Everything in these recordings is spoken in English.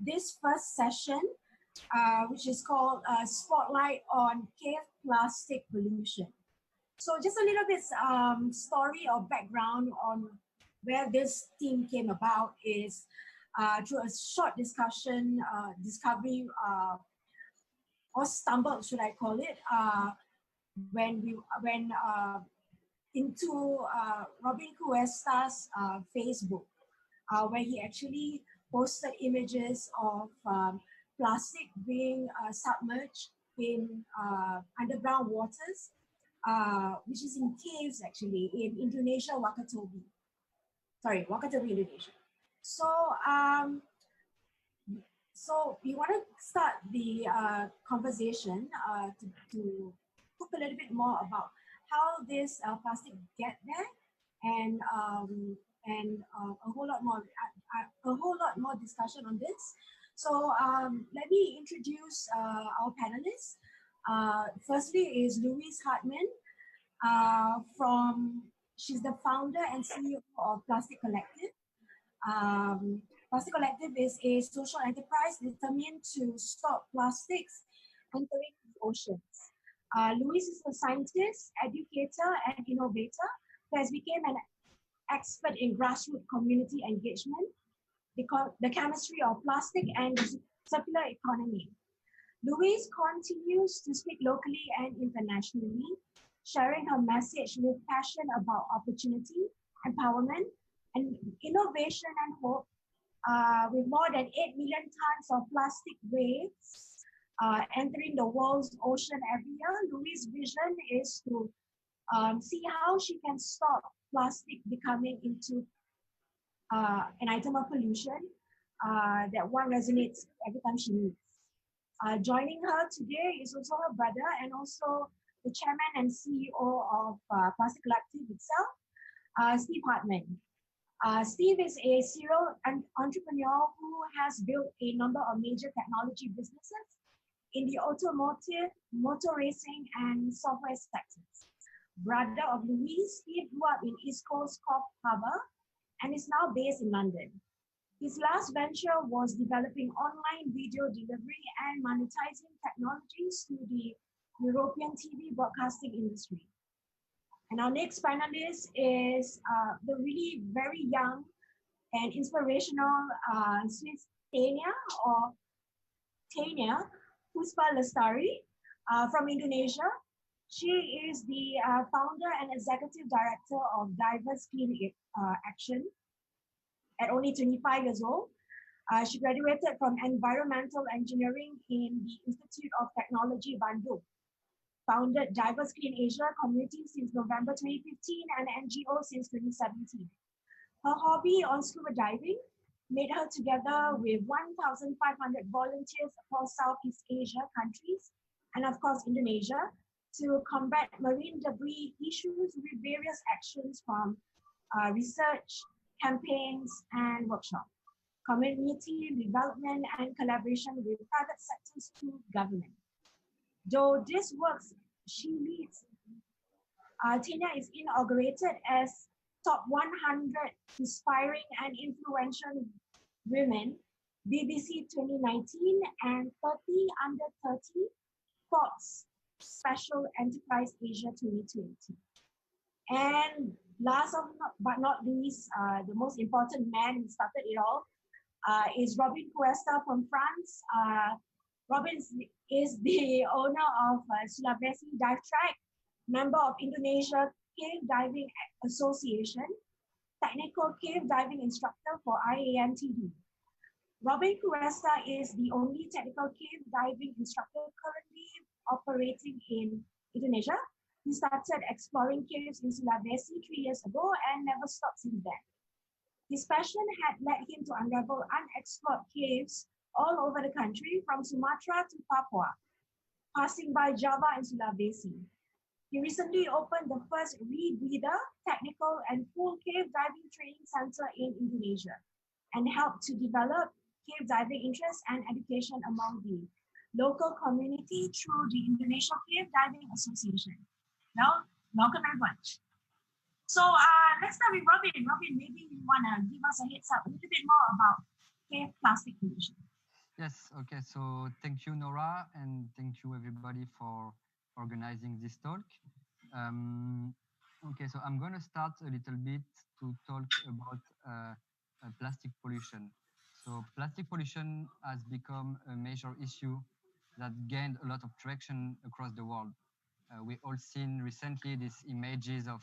this first session, which is called Spotlight on Cave Plastic Pollution. So just a little bit story or background on where this theme came about is through a short discussion, discovery, or stumble, should I call it, when into Robin Cuesta's Facebook, where he actually posted images of plastic being submerged in underground waters, which is in caves actually in Indonesia, Wakatobi, Indonesia. So we want to start the conversation to talk a little bit more about how this plastic get there, and a whole lot more discussion on this. So let me introduce our panelists. Firstly is Louise Hardman. She's the founder and CEO of Plastic Collective. Plastic Collective is a social enterprise determined to stop plastics entering the oceans. Louise is a scientist, educator, and innovator who has become an expert in grassroots community engagement, the chemistry of plastic, and the circular economy. Louise continues to speak locally and internationally, sharing her message with passion about opportunity, empowerment, and innovation and hope. With more than 8 million tons of plastic waste entering the world's ocean every year, Louise's vision is to see how she can stop plastic becoming into an item of pollution that one resonates every time she meets. Joining her today is also her brother and also the chairman and CEO of Plastic Collective itself, Steve Hardman. Steve is a serial entrepreneur who has built a number of major technology businesses in the automotive, motor racing, and software sectors. Brother of Louise, Steve grew up in East Coast Cobb Harbour and is now based in London. His last venture was developing online video delivery and monetizing technologies to the European TV broadcasting industry. And our next panelist is the really very young and inspirational Swietenia Puspa Lestari from Indonesia. She is the founder and executive director of Diverse Clean Action. At only 25 years old, she graduated from environmental engineering in the Institute of Technology, Bandung. Founded Diverse Clean Asia community since November 2015 and NGO since 2017. Her hobby on scuba diving made her together with 1,500 volunteers across Southeast Asia countries and of course Indonesia to combat marine debris issues with various actions from research, campaigns, and workshops, community development, and collaboration with private sectors to government. Though this works she leads, Tenia is inaugurated as Top 100 Inspiring and Influential Women, BBC 2019, and 30 Under 30 Forbes Special Enterprise Asia 2020. And last but not least, the most important man who started it all is Robin Cuesta from France. Robin is the owner of Sulawesi Dive Track, member of Indonesia Cave Diving Association, Technical Cave Diving Instructor for IANTD. Robin Cuesta is the only technical cave diving instructor currently operating in Indonesia. He started exploring caves in Sulawesi 3 years ago and never stopped since then. His passion had led him to unravel unexplored caves all over the country, from Sumatra to Papua, passing by Java and Sulawesi. He recently opened the first Rebreather technical and full cave diving training center in Indonesia and helped to develop cave diving interest and education among the local community through the Indonesia Cave Diving Association. Well, welcome everyone. So let's start with Robin. Robin, maybe you want to give us a heads up a little bit more about cave plastic pollution. Yes, okay. So thank you, Nora, and thank you everybody for organizing this talk. Um, okay, so I'm gonna start a little bit to talk about plastic pollution. So plastic pollution has become a major issue that gained a lot of traction across the world. We all seen recently these images of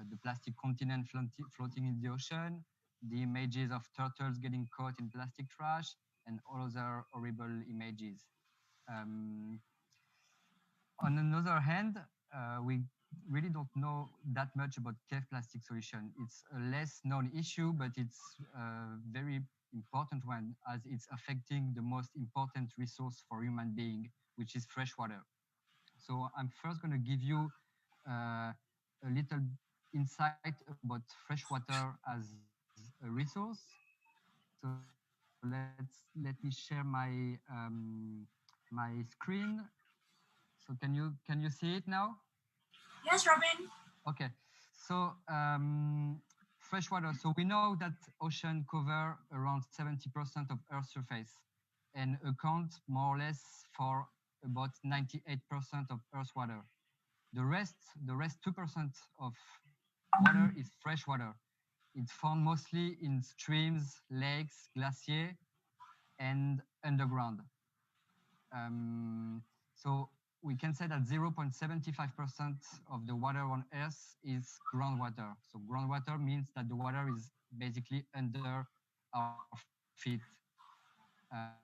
the plastic continent floating in the ocean, the images of turtles getting caught in plastic trash, and all other horrible images. Um, on another hand, we really don't know that much about cave plastic solution. It's a less known issue, but it's a very important one as it's affecting the most important resource for human being, which is fresh water. So I'm first going to give you a little insight about fresh water as a resource. So let me share my screen. So can you see it now? Yes, Robin. Okay. So fresh water. So we know that ocean cover around 70% of Earth's surface and account more or less for about 98% of Earth's water. The rest 2% of water is fresh water. It's found mostly in streams, lakes, glaciers, and underground. So we can say that 0.75% of the water on Earth is groundwater. So groundwater means that the water is basically under our feet.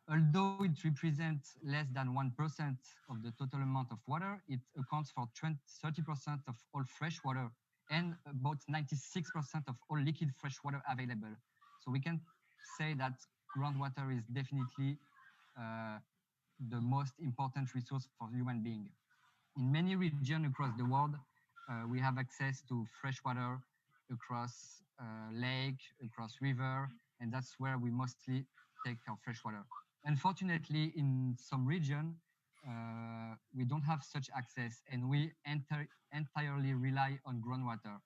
Although it represents less than 1% of the total amount of water, it accounts for 30% of all fresh water and about 96% of all liquid fresh water available. So we can say that groundwater is definitely uh, the most important resource for human being. In many regions across the world, we have access to fresh water across lake, across river, and that's where we mostly take our fresh water. Unfortunately, in some region, we don't have such access, and we entirely rely on groundwater.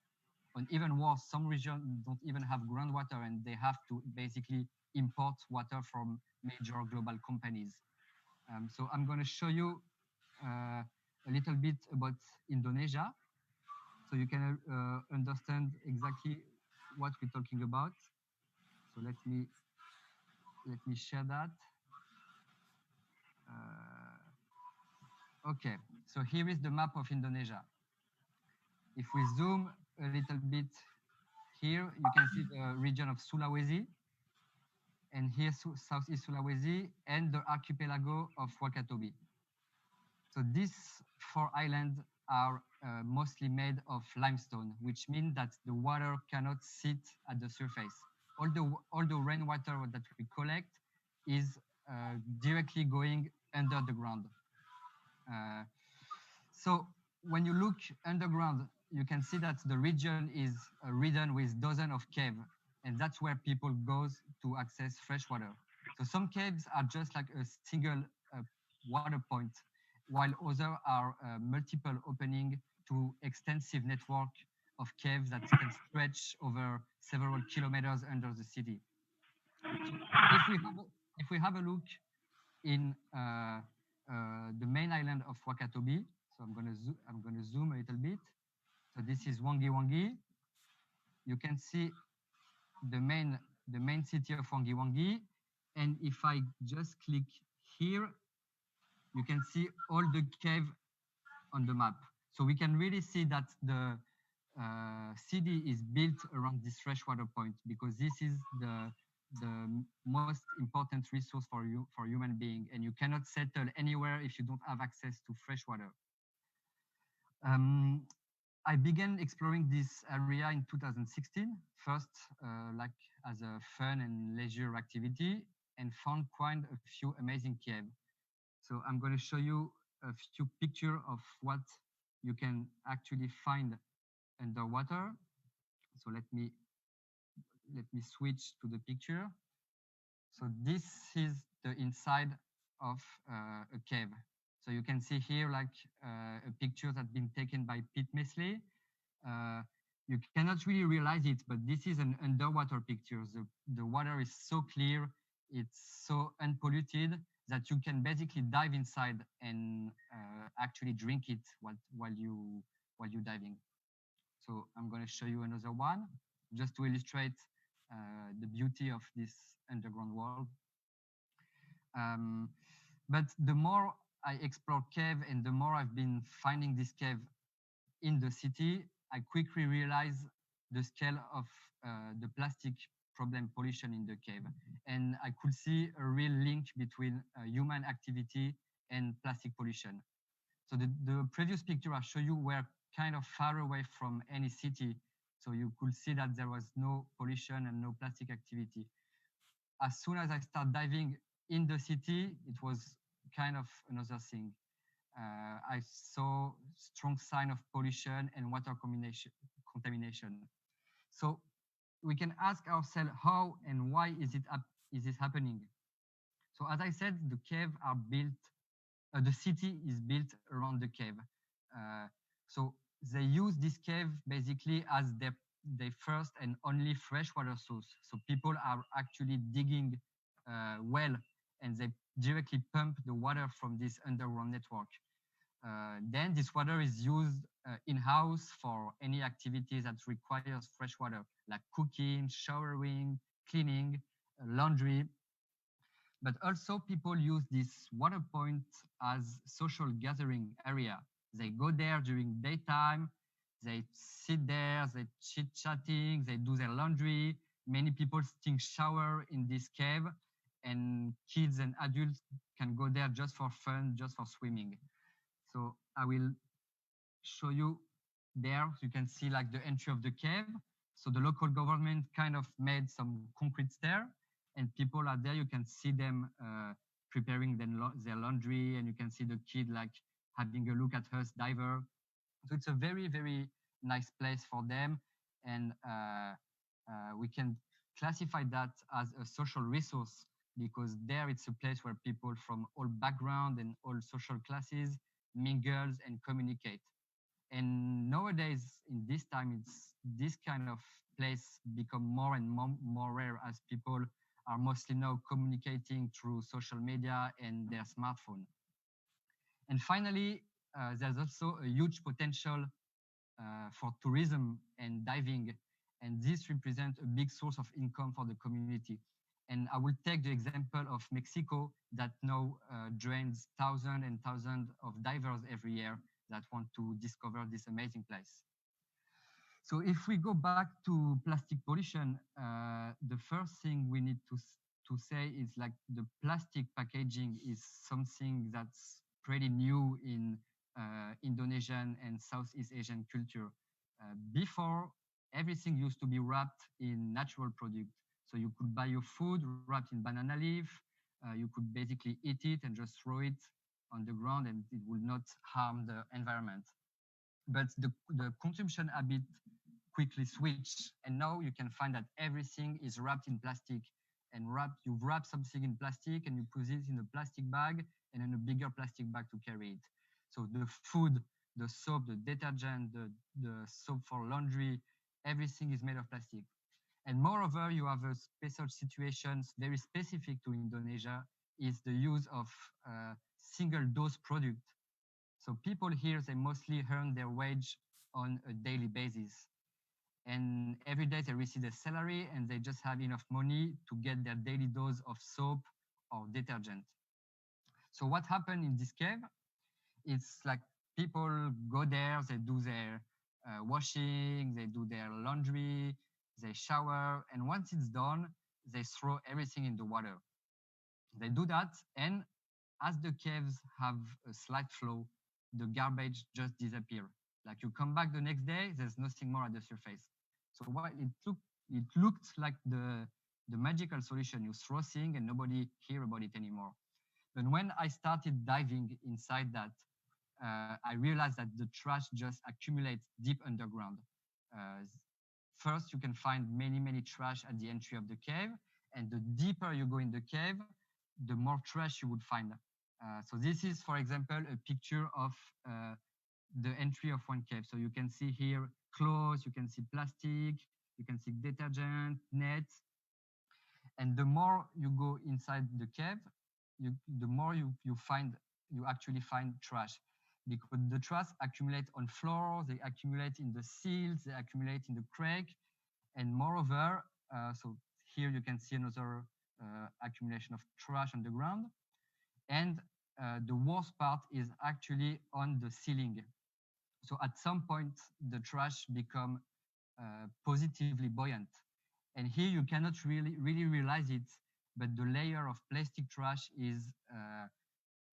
And even worse, some regions don't even have groundwater, and they have to basically import water from major global companies. So I'm going to show you a little bit about Indonesia, so you can understand exactly what we're talking about. So let me share that. Okay, so here is the map of Indonesia. If we zoom a little bit here, you can see the region of Sulawesi, and here Southeast Sulawesi, and the archipelago of Wakatobi. So these four islands are mostly made of limestone, which means that the water cannot sit at the surface. All the rainwater that we collect is directly going under the ground. Uh, so when you look underground, you can see that the region is ridden with dozens of caves, and that's where people go to access fresh water. So some caves are just like a single uh, water point, while others are multiple opening to extensive network of caves that can stretch over several kilometers under the city. So if we have a look in the main island of Wakatobi. So I'm gonna zoom a little bit. So this is Wangi Wangi. You can see the main the main city of Wangi Wangi, and if I just click here, you can see all the cave on the map. So we can really see that the city is built around this freshwater point because this is the most important resource for human being, and you cannot settle anywhere if you don't have access to fresh water. Um, I began exploring this area in 2016, first like as a fun and leisure activity, and found quite a few amazing caves. So I'm going to show you a few pictures of what you can actually find underwater. So let me switch to the picture. So this is the inside of a cave. So you can see here like a picture that's been taken by Pete Mesley. Uh, You cannot really realize it, but this is an underwater picture. The water is so clear, it's so unpolluted that you can basically dive inside and actually drink it while you diving. So I'm going to show you another one just to illustrate the beauty of this underground world. Um, but the more I explore cave and the more I've been finding this cave in the city, I quickly realized the scale of the plastic problem pollution in the cave. And I could see a real link between human activity and plastic pollution. So the previous picture I showed you were kind of far away from any city. So you could see that there was no pollution and no plastic activity. As soon as I start diving in the city, it was kind of another thing. I saw strong sign of pollution and water contamination. So we can ask ourselves how and why is this happening? So as I said, the cave are built, the city is built around the cave. Uh, so they use this cave basically as their first and only freshwater source. So people are actually digging well and they directly pump the water from this underground network. Then this water is used in-house for any activities that requires fresh water, like cooking, showering, cleaning, laundry. But also people use this water point as social gathering area. They go there during daytime, they sit there, they chit-chatting, they do their laundry. Many people take shower in this cave, and kids and adults can go there just for fun, just for swimming. So I will show you there. You can see like the entry of the cave. So the local government kind of made some concrete stair, and people are there. You can see them preparing their laundry, and you can see the kid like having a look at us diver. So it's a very, very nice place for them, and we can classify that as a social resource because there it's a place where people from all background and all social classes mingles and communicate. And nowadays, in this time, it's this kind of place become more and more rare as people are mostly now communicating through social media and their smartphone. And finally, there's also a huge potential for tourism and diving, and this represents a big source of income for the community. And I will take the example of Mexico that now drains thousands and thousands of divers every year that want to discover this amazing place. So if we go back to plastic pollution, the first thing we need to say is like the plastic packaging is something that's pretty new in Indonesian and Southeast Asian culture. Before, everything used to be wrapped in natural product. So you could buy your food wrapped in banana leaf. You could basically eat it and just throw it on the ground and it will not harm the environment. But the consumption habit quickly switched, and now you can find that everything is wrapped in plastic. And you wrap something in plastic and you put it in a plastic bag and in a bigger plastic bag to carry it. So the food, the soap, the detergent, the soap for laundry, everything is made of plastic. And moreover, you have a special situations very specific to Indonesia is the use of single dose product. So people here, they mostly earn their wage on a daily basis. And every day they receive their salary and they just have enough money to get their daily dose of soap or detergent. So what happened in this cave? It's like people go there, they do their washing, they do their laundry, they shower, and once it's done, they throw everything in the water. They do that, and as the caves have a slight flow, the garbage just disappear. Like you come back the next day, there's nothing more at the surface. So what it looked like the magical solution. You throw thing and nobody hear about it anymore. But when I started diving inside that, I realized that the trash just accumulates deep underground. Uh, First, you can find many trash at the entry of the cave, and the deeper you go in the cave, the more trash you would find. So this is, for example, a picture of the entry of one cave. So you can see here clothes, you can see plastic, you can see detergent, nets. And the more you go inside the cave, the more you actually find trash, because the trash accumulate on floors, they accumulate in the seals, they accumulate in the crack, and moreover, so here you can see another accumulation of trash on the ground, and the worst part is actually on the ceiling. So at some point, the trash become positively buoyant. And here you cannot really realize it, but the layer of plastic trash is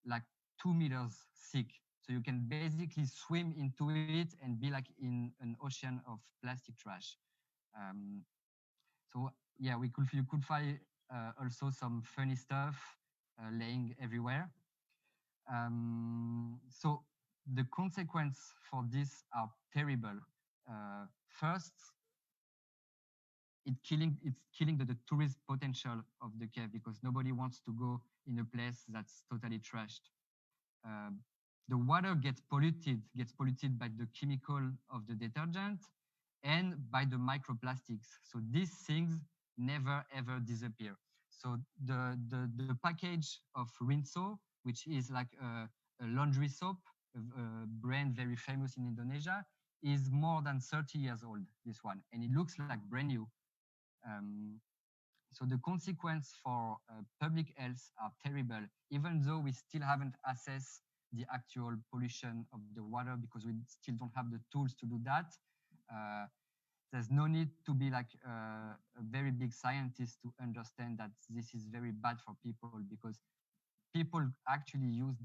like 2 meters thick. So you can basically swim into it and be like in an ocean of plastic trash. Um, so yeah, you could find also some funny stuff laying everywhere. So the consequence for this are terrible. First, it's killing the tourist potential of the cave, because nobody wants to go in a place that's totally trashed. The water gets polluted by the chemical of the detergent and by the microplastics. So these things never ever disappear. So the package of Rinso, which is like a laundry soap, a brand very famous in Indonesia, is more than 30 years old, this one, and it looks like brand new. Um, so the consequence for public health are terrible, even though we still haven't assessed the actual pollution of the water, because we still don't have the tools to do that. There's no need to be like a very big scientist to understand that this is very bad for people, because people actually use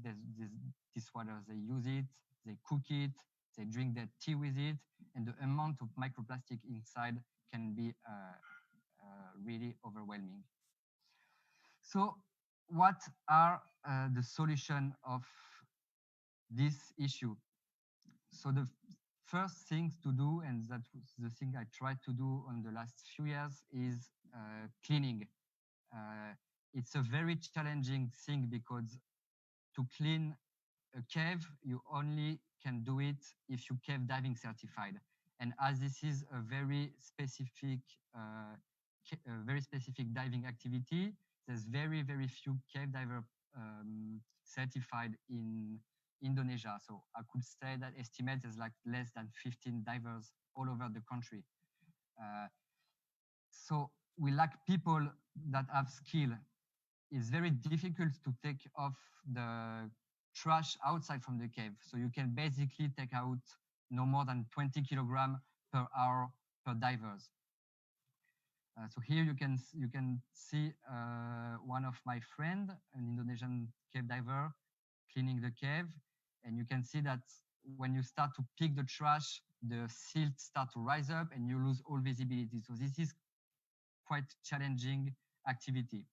this water. They use it, they cook it, they drink their tea with it, and the amount of microplastic inside can be really overwhelming. So what are the solution of this issue? So the first things to do, and that was the thing I tried to do on the last few years, is cleaning. It's a very challenging thing, because to clean a cave, you only can do it if you cave diving certified. And as this is a very specific diving activity, there's very few cave diver certified in Indonesia. So I could say that estimate is like less than 15 divers all over the country. So we lack people that have skill. It's very difficult to take off the trash outside from the cave. So you can basically take out no more than 20 kilograms per hour per divers. So here you can see one of my friend, an Indonesian cave diver, cleaning the cave, and you can see that when you start to pick the trash, the silt start to rise up and you lose all visibility. So this is quite challenging activity.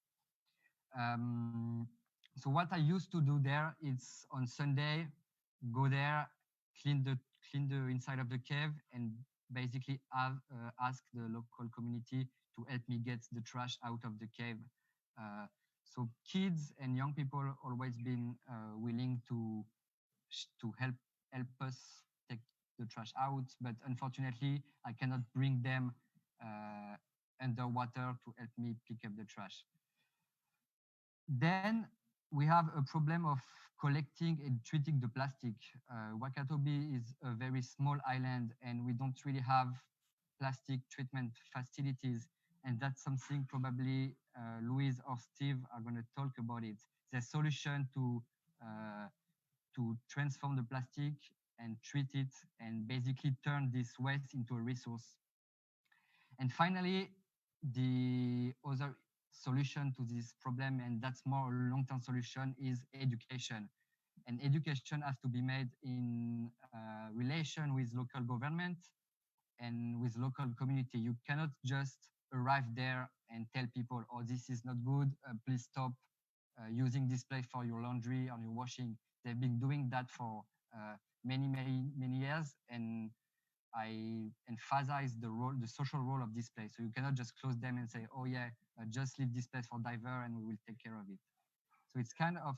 So what I used to do there is on Sunday, go there, clean the inside of the cave, and basically ask the local community to help me get the trash out of the cave. So kids and young people always been willing to help us take the trash out, but unfortunately I cannot bring them underwater to help me pick up the trash. Then we have a problem of collecting and treating the plastic. Wakatobi is a very small island, and we don't really have plastic treatment facilities. And that's something probably Louise or Steve are going to talk about it. The solution to transform the plastic and treat it and basically turn this waste into a resource. And finally, the other solution to this problem, and that's more a long-term solution, is education. And education has to be made in relation with local government and with local community. You cannot just arrive there and tell people, oh, this is not good, please stop using this place for your laundry or your washing. They've been doing that for many years, and I emphasize the social role of this place. So you cannot just close them and say, oh yeah, just leave this place for diver and we will take care of it. So it's kind of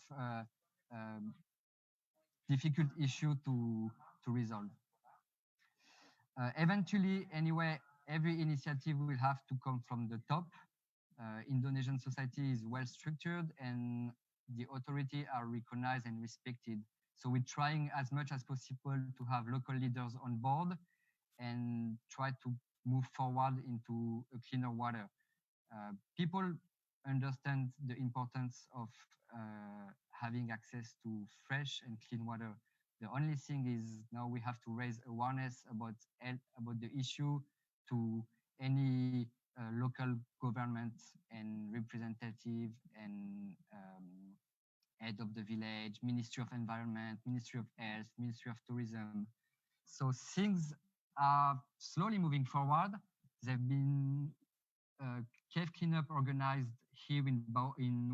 difficult issue to resolve. Eventually, anyway, every initiative will have to come from the top. Indonesian society is well structured and the authority are recognized and respected. So we're trying as much as possible to have local leaders on board and try to move forward into a cleaner water. People understand the importance of having access to fresh and clean water. The only thing is now we have to raise awareness about the issue to any local government and representative and head of the village, Ministry of Environment, Ministry of Health, Ministry of Tourism. So things are slowly moving forward. There've been cave cleanup organized here in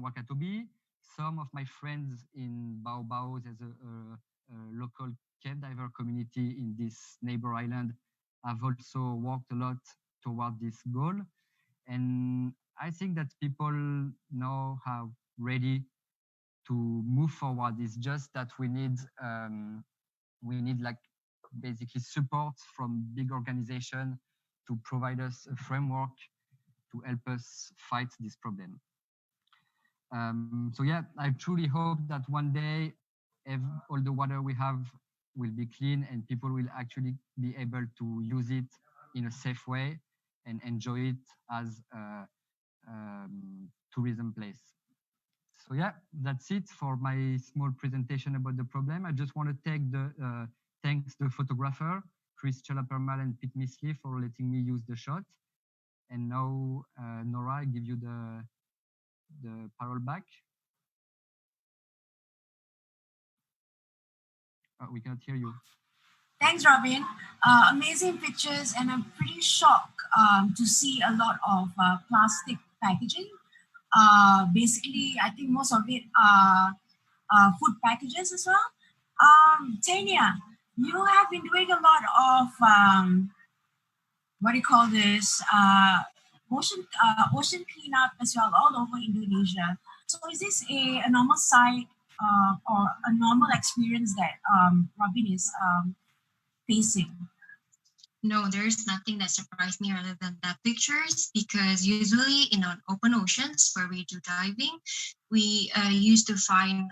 Wakatobi. Some of my friends in Bao, there's a local cave diver community in this neighbor island, have also worked a lot toward this goal. And I think that people now are ready to move forward. It's just that we need like basically support from big organizations to provide us a framework to help us fight this problem. So yeah, I truly hope that one day all the water we have will be clean and people will actually be able to use it in a safe way and enjoy it as a tourism place. So yeah, that's it for my small presentation about the problem. I just want to thanks the photographer, Chris Chalapermal and Pete Misley for letting me use the shot. And now, Nora, I give you the parole back. We cannot hear you. Thanks, Robin. Amazing pictures, and I'm pretty shocked to see a lot of plastic packaging. Basically, I think most of it are food packages as well. Tania, you have been doing a lot of what do you call this? Ocean cleanup as well all over Indonesia. So is this a normal sight or a normal experience that Robin is facing? No, there's nothing that surprised me other than the pictures, because usually in open oceans where we do diving, we used to find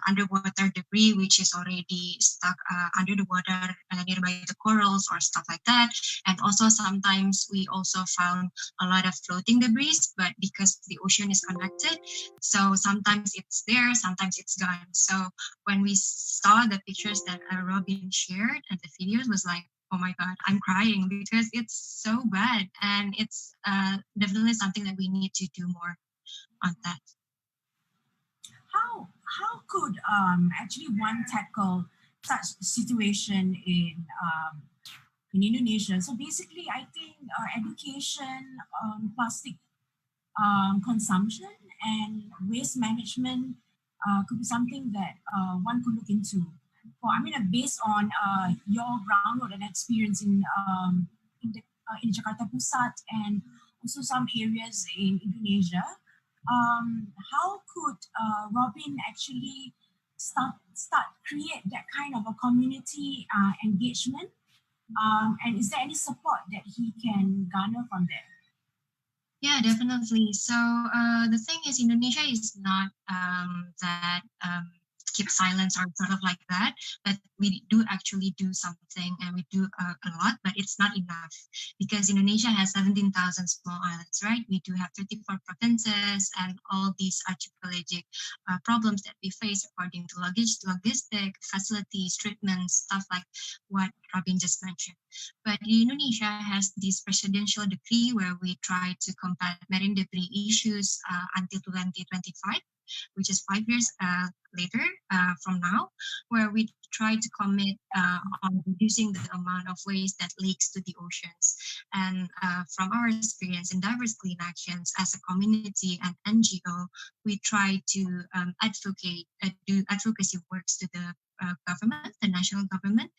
underwater debris which is already stuck under the water nearby the corals or stuff like that. And also sometimes we also found a lot of floating debris, but because the ocean is connected, so sometimes it's there, sometimes it's gone. So when we saw the pictures that Robin shared and the videos, was like, oh my God, I'm crying because it's so bad, and it's definitely something that we need to do more on that. How could actually one tackle such situation in Indonesia? So basically, I think education, plastic consumption, and waste management could be something that one could look into. Well, I mean, based on your groundwork and experience in Jakarta Pusat and also some areas in Indonesia, how could Robin actually start create that kind of a community engagement? And is there any support that he can garner from there? Yeah, definitely. So the thing is, Indonesia is not that keep silence or sort of like that, but we do actually do something, and we do a lot, but it's not enough, because Indonesia has 17,000 small islands, right? We do have 34 provinces and all these archipelagic problems that we face according to logistic facilities, treatments, stuff like what Robin just mentioned. But Indonesia has this presidential decree where we try to combat marine debris issues until 2025, which is 5 years later from now, where we try to commit on reducing the amount of waste that leaks to the oceans. And from our experience in diverse clean actions as a community and NGO, we try to do advocacy works to the government, the national government,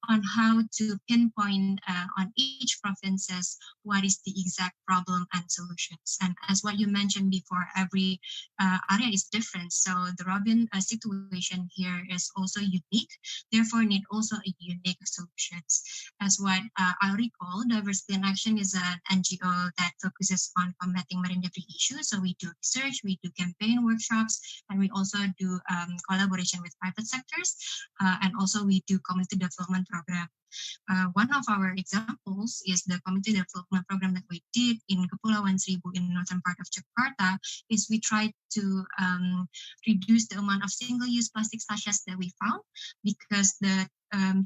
on how to pinpoint on each provinces what is the exact problem and solutions. And as what you mentioned before, every area is different. So the Robin 6 situation here is also unique, therefore need also a unique solutions. As what I recall, Diversity in Action is an NGO that focuses on combating marine debris issues. So we do research, we do campaign workshops, and we also do collaboration with private sectors, and also we do community development program. One of our examples is the community development program that we did in Kepulauan Seribu in northern part of Jakarta. Is we tried to reduce the amount of single-use plastic sachets that we found, because the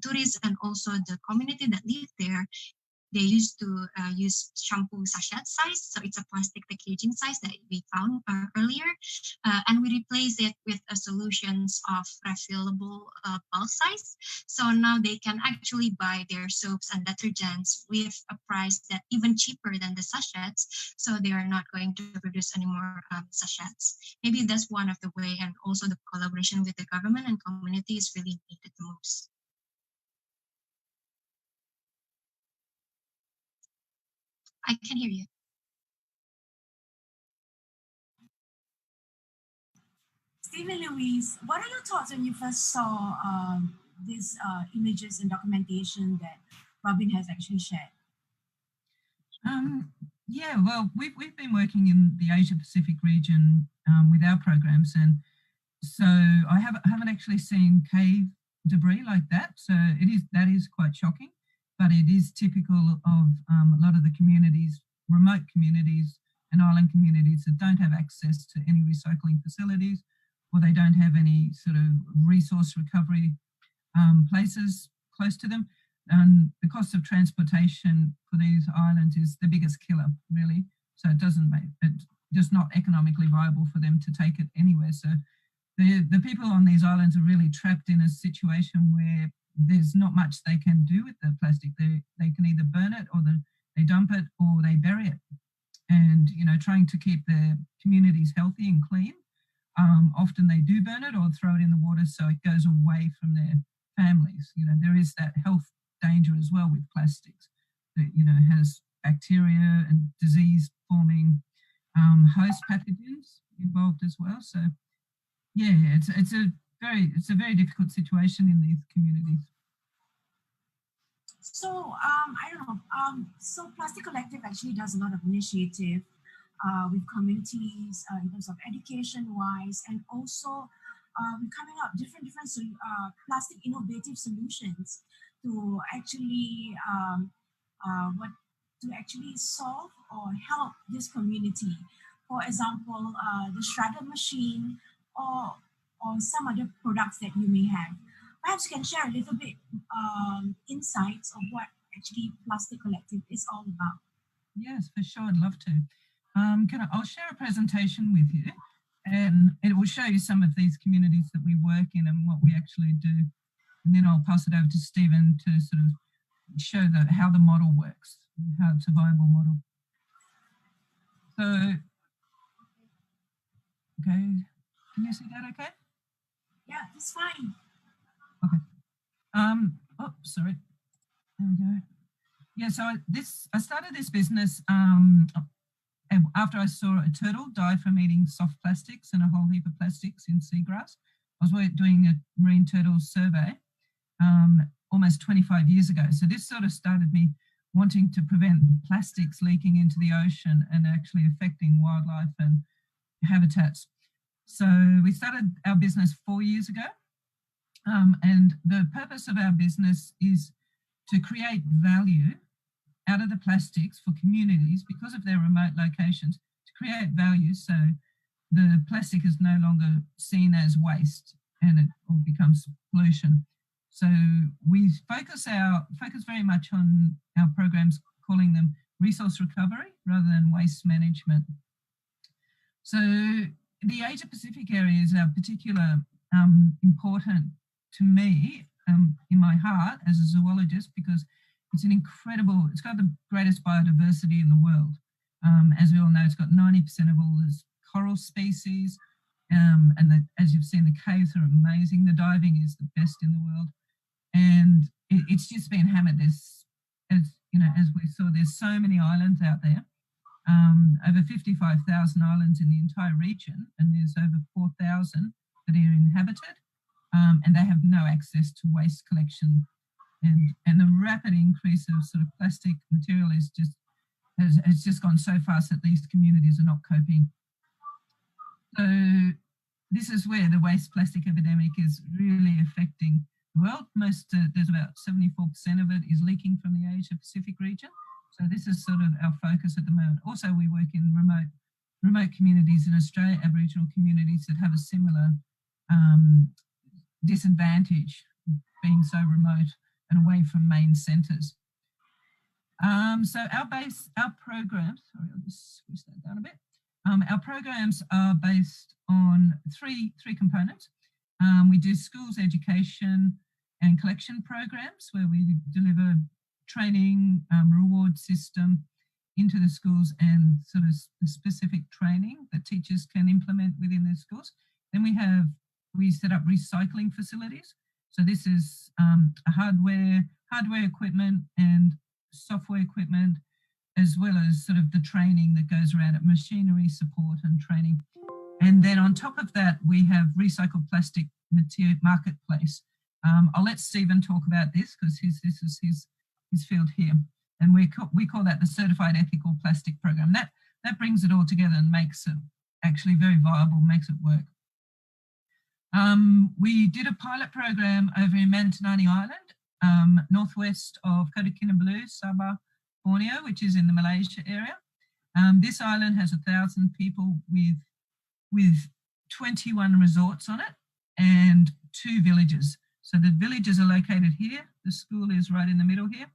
tourists and also the community that live there, they used to use shampoo sachet size, so it's a plastic packaging size that we found earlier, and we replaced it with a solutions of refillable bulk size. So now they can actually buy their soaps and detergents with a price that even cheaper than the sachets, so they are not going to produce any more sachets. Maybe that's one of the way, and also the collaboration with the government and community is really needed the most. I can hear you. Stephen, Louise, what are your thoughts when you first saw these images and documentation that Robin has actually shared? Yeah, well, we've been working in the Asia Pacific region with our programs, and so I haven't actually seen cave debris like that. So that is quite shocking, but it is typical of a lot of the communities, remote communities and island communities that don't have access to any recycling facilities, or they don't have any sort of resource recovery places close to them. And the cost of transportation for these islands is the biggest killer, really. So it doesn't make it just not economically viable for them to take it anywhere. So the people on these islands are really trapped in a situation where there's not much they can do with the plastic. They can either burn it, or they dump it, or they bury it. And, you know, trying to keep their communities healthy and clean, often they do burn it or throw it in the water so it goes away from their families. You know, there is that health danger as well with plastics that, you know, has bacteria and disease forming host pathogens involved as well. So yeah, it's a very difficult situation in these communities. So I don't know. So Plastic Collective actually does a lot of initiative with communities in terms of education-wise, and also we're coming up different plastic innovative solutions to actually solve or help this community. For example, the shredder machine, or some other products that you may have. Perhaps you can share a little bit insights of what actually Plastic Collective is all about. Yes, for sure. I'd love to. I'll share a presentation with you, and it will show you some of these communities that we work in and what we actually do. And then I'll pass it over to Stephen to sort of show how the model works, how it's a viable model. So, okay, can you see that okay? Yeah, that's fine. Okay. Oh, sorry. There we go. Yeah, so I started this business after I saw a turtle die from eating soft plastics and a whole heap of plastics in seagrass. I was doing a marine turtle survey almost 25 years ago. So this sort of started me wanting to prevent plastics leaking into the ocean and actually affecting wildlife and habitats. So we started our business 4 years ago. And the purpose of our business is to create value out of the plastics for communities because of their remote locations, to create value so the plastic is no longer seen as waste and it all becomes pollution. So we focus very much on our programs, calling them resource recovery rather than waste management. So the Asia Pacific area is particular important to me in my heart as a zoologist, because it's got the greatest biodiversity in the world. As we all know, it's got 90% of all this coral species, and as you've seen, the caves are amazing. The diving is the best in the world, and it's just been hammered. As we saw, there's so many islands out there, over 55,000 islands in the entire region, and there's over 4,000 that are inhabited, and they have no access to waste collection. And the rapid increase of sort of plastic material is just has just gone so fast that these communities are not coping. So this is where the waste plastic epidemic is really affecting the world. There's about 74% of it is leaking from the Asia Pacific region. So this is sort of our focus at the moment. Also, we work in remote communities in Australia, Aboriginal communities that have a similar disadvantage, being so remote and away from main centres. So our programs, sorry, I'll just switch that down a bit. Our programs are based on three components. We do schools education and collection programs where we deliver training, reward system into the schools and sort of specific training that teachers can implement within their schools. Then we set up recycling facilities. So this is hardware equipment and software equipment, as well as sort of the training that goes around it, machinery support and training. And then on top of that, we have recycled plastic material marketplace. I'll let Stephen talk about this because this is his field here. And we call that the Certified Ethical Plastic Program. That brings it all together and makes it actually very viable, makes it work. We did a pilot program over in Mantanani Island, northwest of Kota Kinabalu, Sabah, Borneo, which is in the Malaysia area. This island has 1,000 people with 21 resorts on it and 2 villages. So the villages are located here. The school is right in the middle here.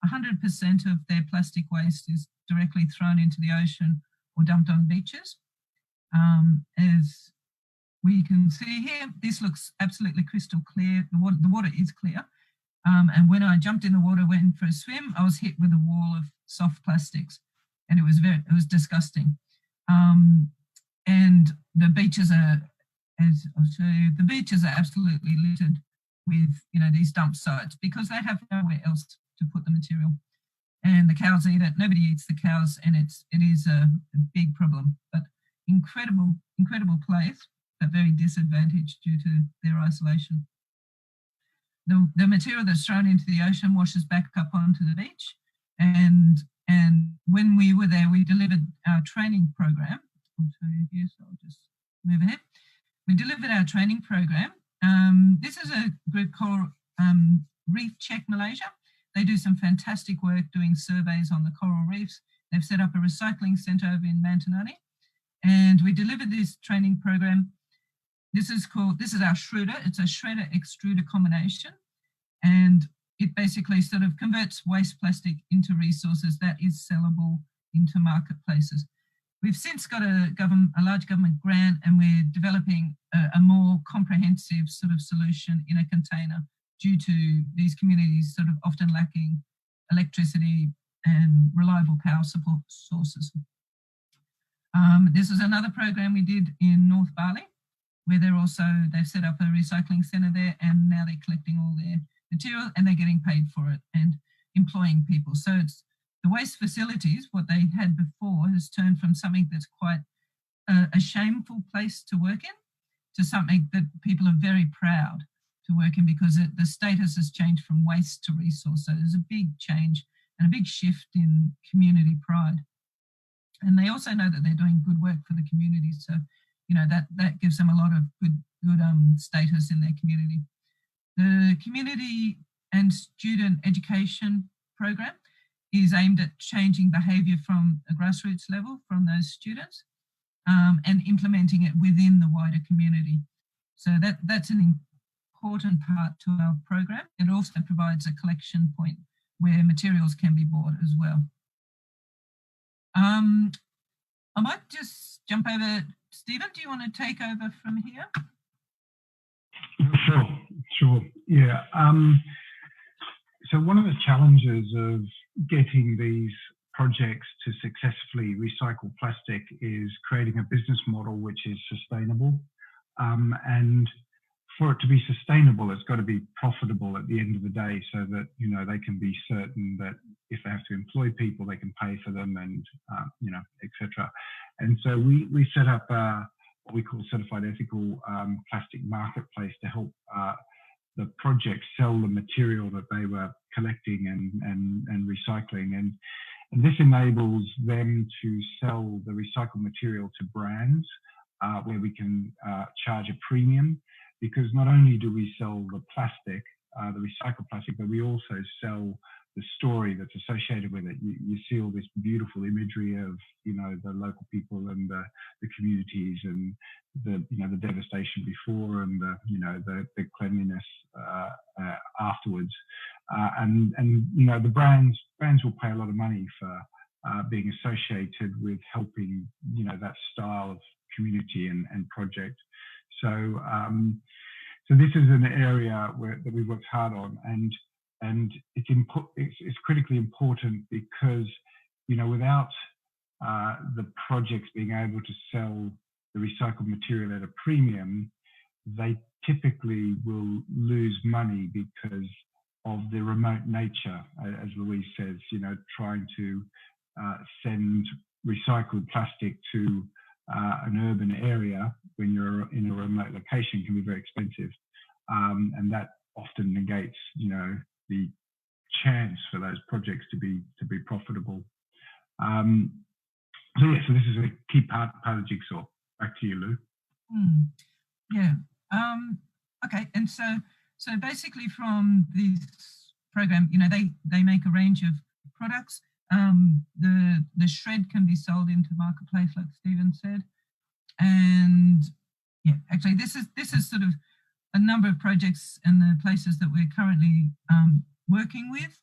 100% of their plastic waste is directly thrown into the ocean or dumped on beaches. As we can see here, this looks absolutely crystal clear. The water is clear. And when I jumped in the water, went for a swim, I was hit with a wall of soft plastics, and it was disgusting. And the beaches are, as I'll show you, the beaches are absolutely littered with these dump sites because they have nowhere else to put the material. And the cows eat it. Nobody eats the cows, and it is a big problem. But incredible place, but very disadvantaged due to their isolation. The material that's thrown into the ocean washes back up onto the beach. And when we were there, we delivered our training program. I'll show you here, so I'll just move ahead. We delivered our training program. This is a group called Reef Check Malaysia. They do some fantastic work doing surveys on the coral reefs. They've set up a recycling centre over in Mantanani. And we delivered this training program. This is our shredder. It's a shredder extruder combination. And it basically sort of converts waste plastic into resources that is sellable into marketplaces. We've since got a large government grant, and we're developing a more comprehensive sort of solution in a container due to these communities sort of often lacking electricity and reliable power support sources. This is another program we did in North Bali, where they've set up a recycling centre there, and now they're collecting all their material and they're getting paid for it and employing people. So it's the waste facilities, what they had before has turned from something that's quite a shameful place to work in to something that people are very proud to work in because the status has changed from waste to resource. So there's a big change and a big shift in community pride. And they also know that they're doing good work for the community. So, that gives them a lot of good status in their community. The community and student education program is aimed at changing behaviour from a grassroots level from those students and implementing it within the wider community. So that's an important part to our program. It also provides a collection point where materials can be bought as well. I might just jump over. Stephen, do you want to take over from here? Sure. Yeah. So one of the challenges of getting these projects to successfully recycle plastic is creating a business model which is sustainable. And for it to be sustainable, it's got to be profitable at the end of the day so that, they can be certain that if they have to employ people, they can pay for them and, etc. And so we set up what we call certified ethical plastic marketplace to help the project sell the material that they were collecting and recycling. And this enables them to sell the recycled material to brands where we can charge a premium, because not only do we sell the plastic, the recycled plastic, but we also sell the story that's associated with it. You see all this beautiful imagery of, you know, the local people and the communities, and the, you know, the devastation before, and the, you know, the cleanliness afterwards. And you know, the brands will pay a lot of money for being associated with helping, you know, that style of community and project. So so this is an area that we've worked hard on, and it's critically important, because, you know, without the projects being able to sell the recycled material at a premium, they typically will lose money because of the remote nature, as Louise says. You know, trying to send recycled plastic to an urban area when you're in a remote location can be very expensive, and that often negates, you know, the chance for those projects to be profitable. So yeah, so this is a key part of the jigsaw. Back to you, Lou. Yeah. Okay. And so basically from this program, you know, they make a range of products. The shred can be sold into marketplace, like Stephen said. And yeah, actually, this is sort of a number of projects and the places that we're currently working with,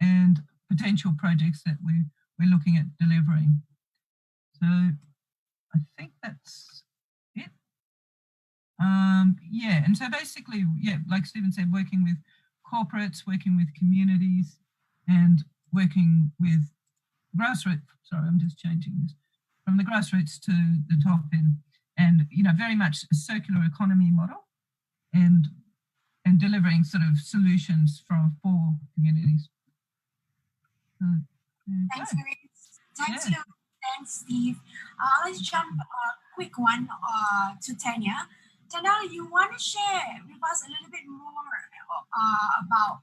and potential projects that we're looking at delivering. So I think that's it. Yeah, and so basically, yeah, like Stephen said, working with corporates, working with communities, and working with grassroots. Sorry, I'm just changing this from the grassroots to the top end, and, you know, very much a circular economy model, and delivering sort of solutions for communities. Thanks, Louise. Thanks, Lou. Thanks, Steve. Let's jump a quick one to Tanya. Tanya, you want to share with us a little bit more about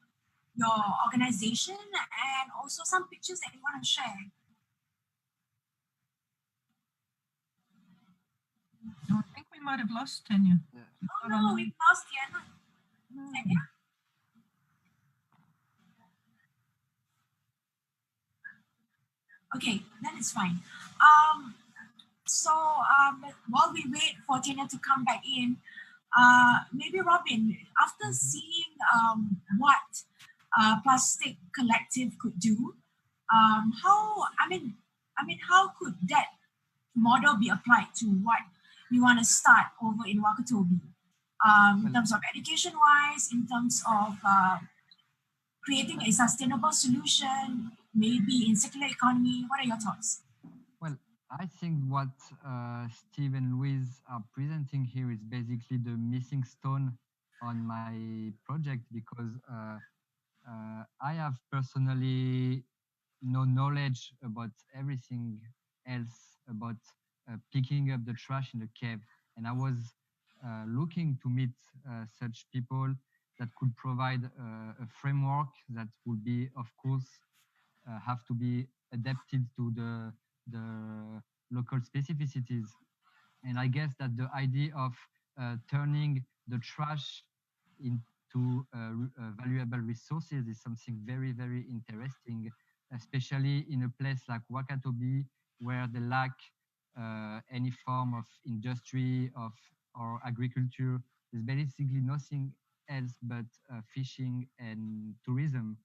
your organization, and also some pictures that you want to share? I think we might have lost Tanya. Oh no, we've lost Tanya. Tanya? Okay, that is fine. So while we wait for Tanya to come back in, maybe Robin, after seeing what Plastic Collective could do, how could that model be applied to what we want to start over in Wakatobi, in terms of education-wise, in terms of creating a sustainable solution, maybe in circular economy? What are your thoughts? Well, I think what Steve and Louise are presenting here is basically the missing stone on my project, because I have personally no knowledge about everything else about picking up the trash in the cave. And I was looking to meet such people that could provide a framework that would be, of course, have to be adapted to the local specificities. And I guess that the idea of turning the trash into valuable resources is something very, very interesting, especially in a place like Wakatobi, where they lack any form of industry or agriculture. There's basically nothing else but fishing and tourism.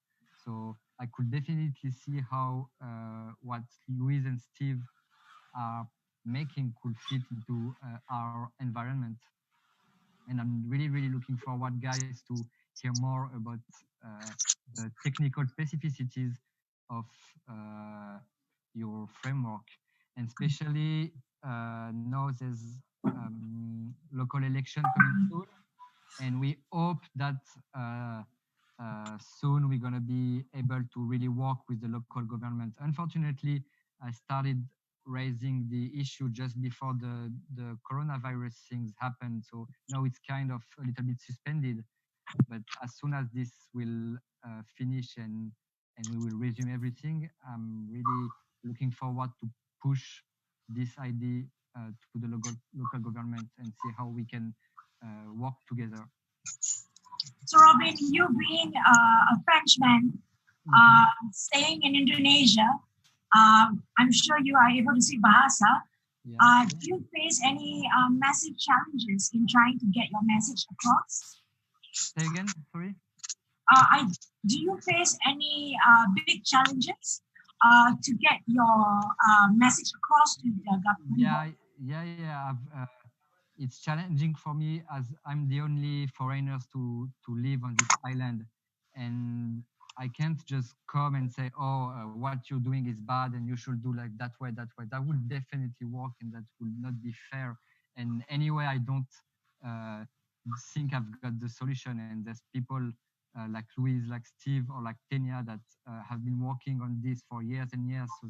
So I could definitely see how what Louise and Steve are making could fit into our environment. And I'm really, really looking forward, guys, to hear more about the technical specificities of your framework. And especially now there's local election coming soon, and we hope that soon we're going to be able to really work with the local government. Unfortunately, I started raising the issue just before the coronavirus things happened. So now it's kind of a little bit suspended. But as soon as this will finish and we will resume everything, I'm really looking forward to push this idea to the local government and see how we can work together. So Robin, you being a Frenchman staying in Indonesia, I'm sure you are able to speak Bahasa. Yeah. Do you face any massive challenges in trying to get your message across? Say again, sorry? Do you face any big challenges to get your message across to the government? Yeah. It's challenging for me as I'm the only foreigners to live on this island, and I can't just come and say, oh, what you're doing is bad and you should do like that way. That would definitely work, and that would not be fair. And anyway, I don't think I've got the solution. And there's people like Louise, like Steve, or like Tenya that have been working on this for years and years, so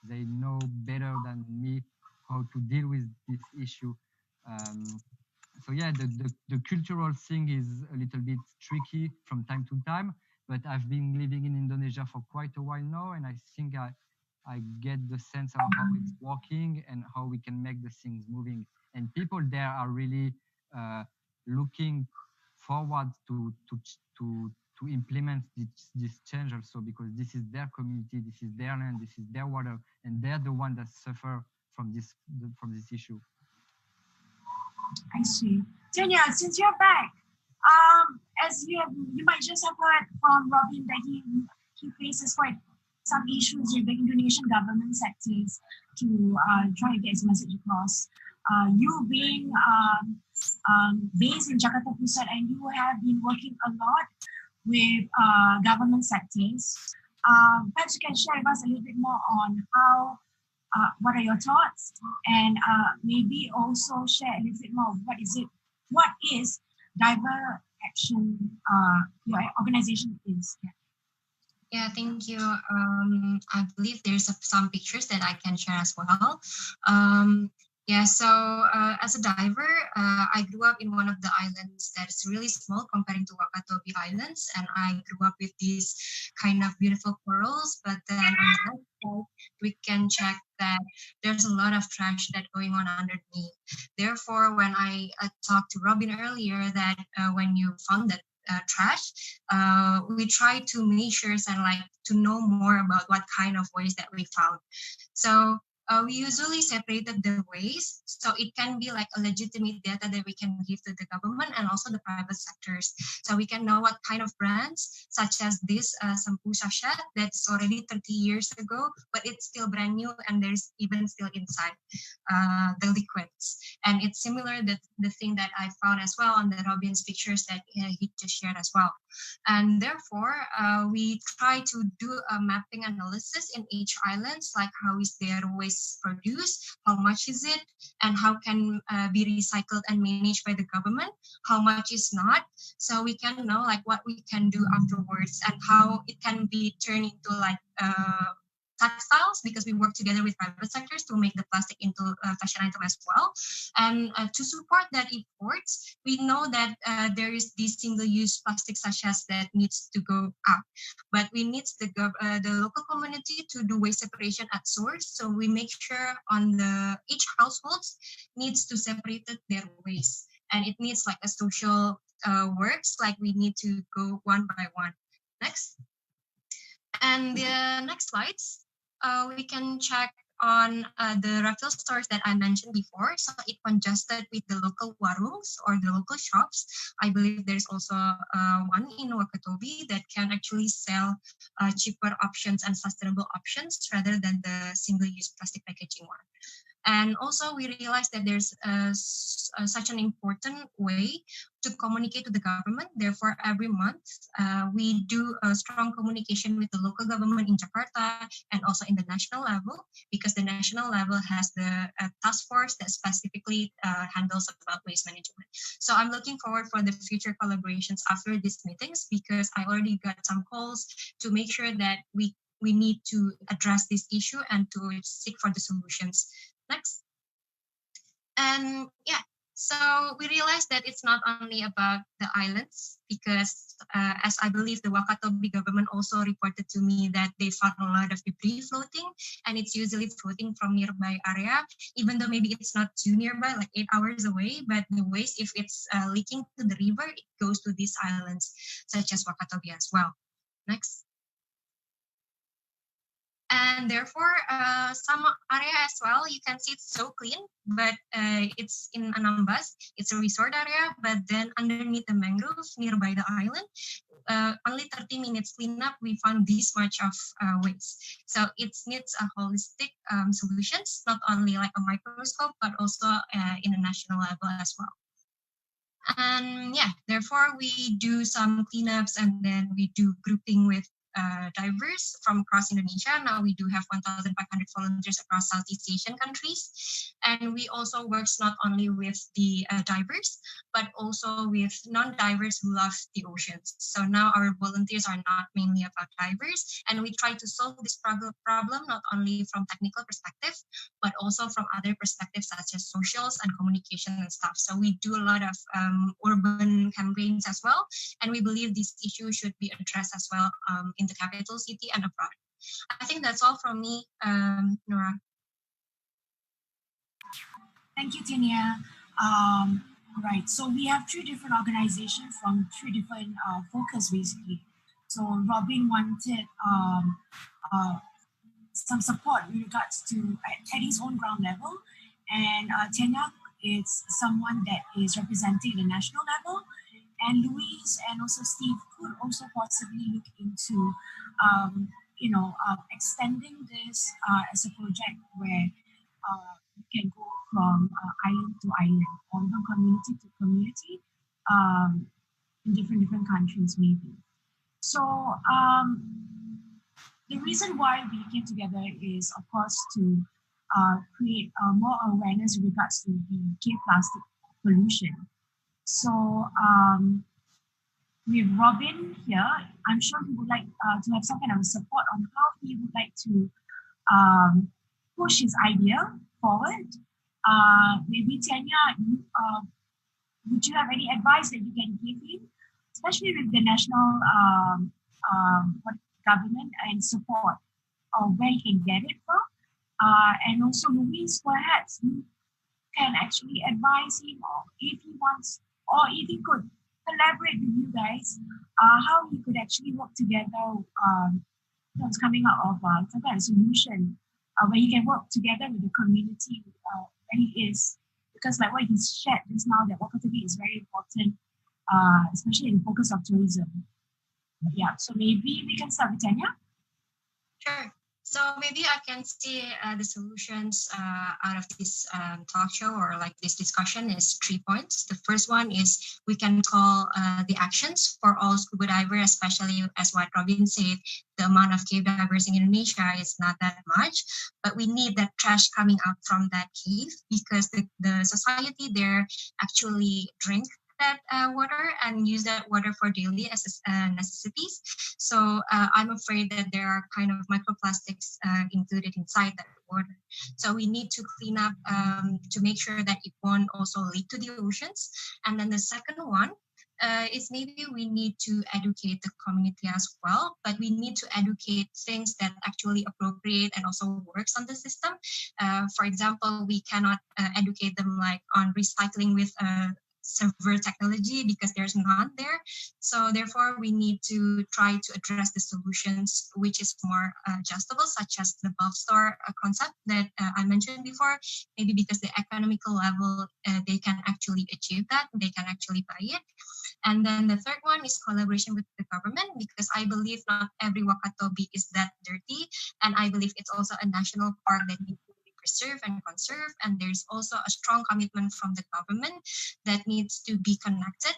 they know better than me how to deal with this issue. So yeah, the cultural thing is a little bit tricky from time to time, but I've been living in Indonesia for quite a while now, and I think I get the sense of how it's working and how we can make the things moving. And people there are really looking forward to implement this change also, because this is their community, this is their land, this is their water, and they're the one that suffer from this issue. I see. Tanya, since you're back, as you might just have heard from Robin that he faces quite some issues with the Indonesian government sectors to try to get his message across. You being based in Jakarta Pusat, and you have been working a lot with government sectors. Perhaps you can share with us a little bit more on how. What are your thoughts? And maybe also share a little bit more. What is Diver Action, your organization is? Yeah, thank you. I believe there's some pictures that I can share as well. As a diver, I grew up in one of the islands that's really small comparing to Wakatobi Islands, and I grew up with these kind of beautiful corals. But then on the left side, we can check that there's a lot of trash that's going on underneath. Therefore, when I talked to Robin earlier that when you found that trash, we try to measure and to know more about what kind of waste that we found. So we usually separated the waste, so it can be like a legitimate data that we can give to the government and also the private sectors. So we can know what kind of brands, such as this shampoo sachet that's already 30 years ago, but it's still brand new and there's even still inside the liquids. And it's similar that the thing that I found as well on the Robin's pictures that he just shared as well. And therefore, we try to do a mapping analysis in each island, like how is their waste produced, how much is it, and how can be recycled and managed by the government, how much is not, so we can know like what we can do afterwards and how it can be turned into like textiles, because we work together with private sectors to make the plastic into fashion item as well. And to support that efforts, we know that there is this single-use plastic sachets that needs to go up, but we need the local community to do waste separation at source. So we make sure on each household needs to separate their waste, and it needs like a social works, like we need to go one by one. Next. And the next slides, we can check on the refill stores that I mentioned before. So it congested with the local warungs or the local shops. I believe there's also one in Wakatobi that can actually sell cheaper options and sustainable options rather than the single-use plastic packaging one. And also we realized that there's such an important way to communicate to the government. Therefore, every month we do a strong communication with the local government in Jakarta and also in the national level, because the national level has the task force that specifically handles about waste management. So I'm looking forward for the future collaborations after these meetings, because I already got some calls to make sure that we we need to address this issue and to seek for the solutions. Next. And yeah, so we realized that it's not only about the islands, because as I believe the Wakatobi government also reported to me that they found a lot of debris floating, and it's usually floating from nearby area, even though maybe it's not too nearby, like 8 hours away, but the waste, if it's leaking to the river, it goes to these islands, such as Wakatobi as well. Next. And therefore, some area as well, you can see it's so clean, but it's in Anambas. It's a resort area, but then underneath the mangroves nearby the island, only 30 minutes cleanup, we found this much of waste. So it needs a holistic solutions, not only like a microscope, but also in a national level as well. And yeah, therefore we do some cleanups, and then we do grouping with divers from across Indonesia. Now we do have 1,500 volunteers across Southeast Asian countries. And we also work not only with the divers, but also with non-divers who love the oceans. So now our volunteers are not mainly about divers, and we try to solve this problem not only from technical perspective, but also from other perspectives such as socials and communication and stuff. So we do a lot of urban campaigns as well, and we believe this issue should be addressed as well in the capital city and abroad. I think that's all from me, Nora. Thank you, Tania. Right, so we have 3 different organizations from 3 different focus, basically. So Robin wanted some support in regards to at his own ground level, and Tania is someone that is representing the national level, and Louise and also Steve could also possibly look into, extending this as a project where we can go from island to island, or even community to community, in different countries maybe. So the reason why we came together is, of course, to create more awareness in regards to the cave plastic pollution. So with Robin here, I'm sure he would like to have some kind of support on how he would like to push his idea forward. Maybe Tania, would you have any advice that you can give him, especially with the national government and support, or where he can get it from? And also Louise, perhaps you can actually advise him, or if he wants, or if he could collaborate with you guys, how he could actually work together. It's coming out of some kind of solution where he can work together with the community where he is. Because like what he's shared just now, that Wakatobi is very important, especially in the focus of tourism. Yeah, so maybe we can start with Tania. Sure. So maybe I can see the solutions out of this talk show, or like this discussion, is 3 points. The first one is we can call the actions for all scuba divers, especially as what Robin said, the amount of cave divers in Indonesia is not that much, but we need that trash coming out from that cave, because the society there actually drink that water and use that water for daily necessities. So I'm afraid that there are kind of microplastics included inside that water. So we need to clean up to make sure that it won't also leak to the oceans. And then the second one is maybe we need to educate the community as well, but we need to educate things that actually appropriate and also works on the system. For example, we cannot educate them like on recycling with server technology, because there's none there. So therefore, we need to try to address the solutions which is more adjustable, such as the bulk store concept that I mentioned before. Maybe because the economical level, they can actually achieve that, they can actually buy it. And then the third one is collaboration with the government, because I believe not every Wakatobi is that dirty, and I believe it's also a national park that needs to be preserved and conserved. And there's also a strong commitment from the government that needs to be connected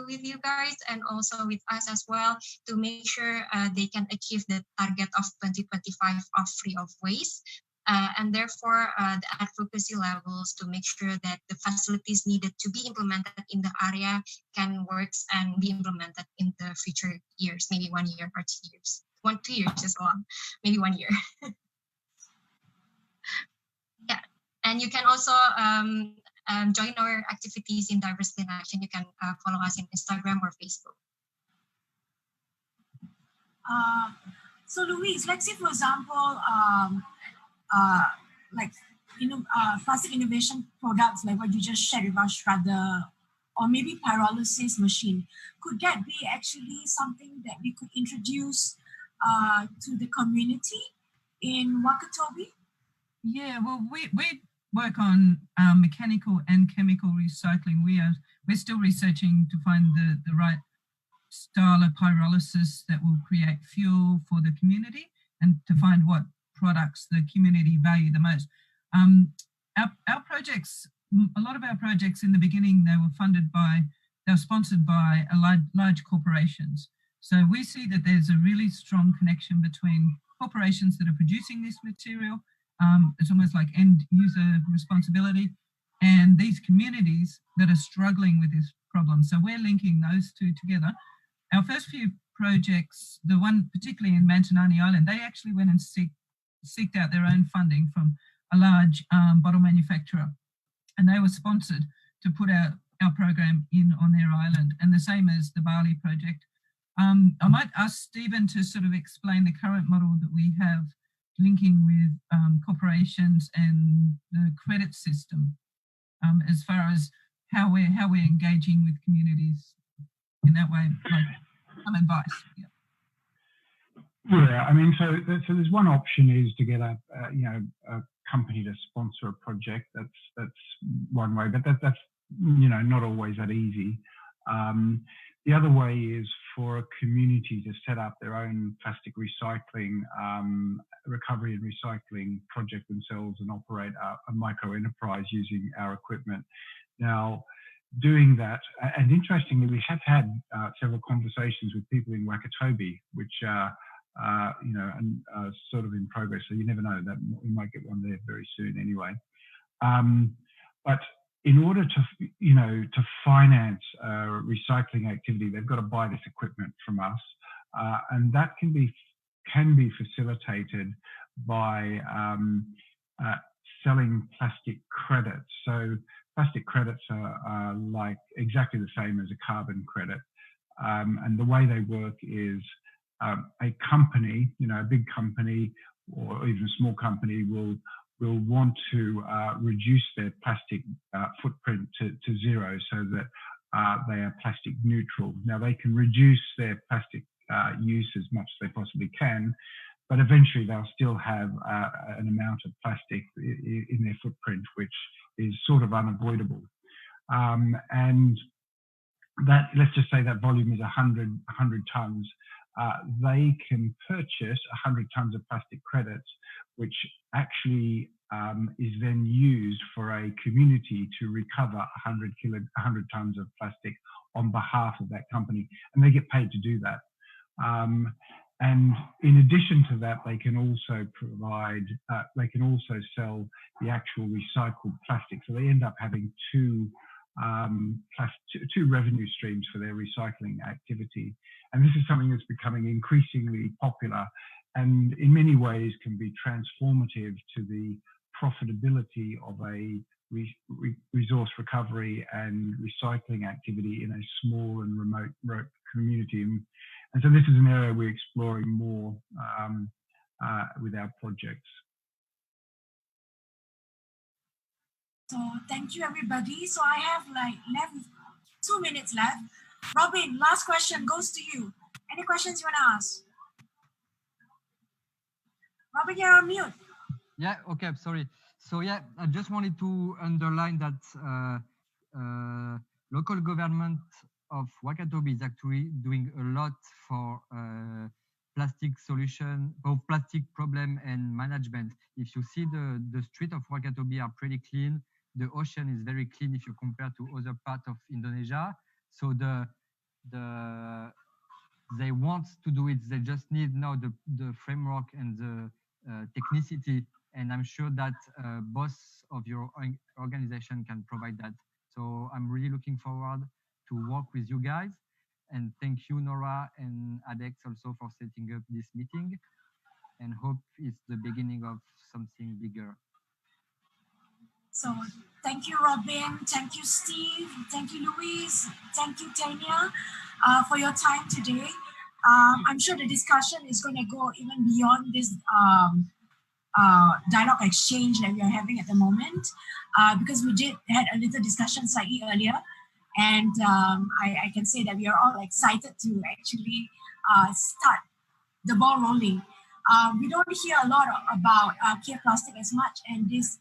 with you guys and also with us as well, to make sure they can achieve the target of 2025 of free of waste. And therefore, the advocacy levels to make sure that the facilities needed to be implemented in the area can work and be implemented in the future years, maybe 1 year or 2 years. 2 years as well, maybe 1 year. Yeah, and you can also join our activities in Diversity in Action. You can follow us in Instagram or Facebook. So Louise, let's say for example, like plastic innovation products like what you just shared with us, Shredder, or maybe pyrolysis machine. Could that be actually something that we could introduce to the community in Wakatobi? Yeah, well, we work on mechanical and chemical recycling. We're still researching to find the right style of pyrolysis that will create fuel for the community and to find what products the community value the most. Our projects, a lot of our projects in the beginning, they were sponsored by large corporations. So we see that there's a really strong connection between corporations that are producing this material. It's almost like end user responsibility, and these communities that are struggling with this problem. So we're linking those two together. Our first few projects, the one particularly in Mantanani Island, they actually went and seeked out their own funding from a large bottle manufacturer, and they were sponsored to put our program in on their island, and the same as the Bali project. I might ask Stephen to sort of explain the current model that we have linking with corporations and the credit system, as far as how we're engaging with communities in that way, like some advice. Yeah, I mean, so there's one option is to get a company to sponsor a project. That's one way, but that's not always that easy. The other way is for a community to set up their own plastic recycling, recovery and recycling project themselves and operate a micro enterprise using our equipment. Now, doing that, and interestingly, we have had several conversations with people in Wakatobi, which are sort of in progress. So you never know, that we might get one there very soon anyway. But in order to finance recycling activity, they've got to buy this equipment from us, and that can be facilitated by selling plastic credits. So plastic credits are like exactly the same as a carbon credit, and the way they work is a company, a big company or even a small company will want to reduce their plastic footprint to zero so that they are plastic neutral. Now, they can reduce their plastic use as much as they possibly can, but eventually they'll still have an amount of plastic in their footprint, which is sort of unavoidable. And that, let's just say that volume is 100 tons. They can purchase 100 tons of plastic credits, which actually is then used for a community to recover 100 tons of plastic on behalf of that company, and they get paid to do that. And in addition to that, they can also sell the actual recycled plastic. So they end up having two revenue streams for their recycling activity. And this is something that's becoming increasingly popular and in many ways can be transformative to the profitability of a resource recovery and recycling activity in a small and remote community. And so this is an area we're exploring more with our projects. So thank you, everybody. So I have left 2 minutes left. Robin, last question goes to you. Any questions you want to ask? Robin, you're on mute. Yeah, okay, sorry. So yeah, I just wanted to underline that local government of Wakatobi is actually doing a lot for plastic solution, both plastic problem and management. If you see the street of Wakatobi are pretty clean. The ocean is very clean if you compare to other parts of Indonesia. So they want to do it. They just need now the framework and the technicity. And I'm sure that both of your organization can provide that. So I'm really looking forward to work with you guys. And thank you, Nora and Adex, also for setting up this meeting, and hope it's the beginning of something bigger. So thank you, Robin. Thank you, Steve. Thank you, Louise. Thank you, Tanya, for your time today. I'm sure the discussion is going to go even beyond this dialogue exchange that we are having at the moment, because we had a little discussion slightly earlier. And I can say that we are all excited to actually start the ball rolling. We don't hear a lot about cave plastic as much, and this,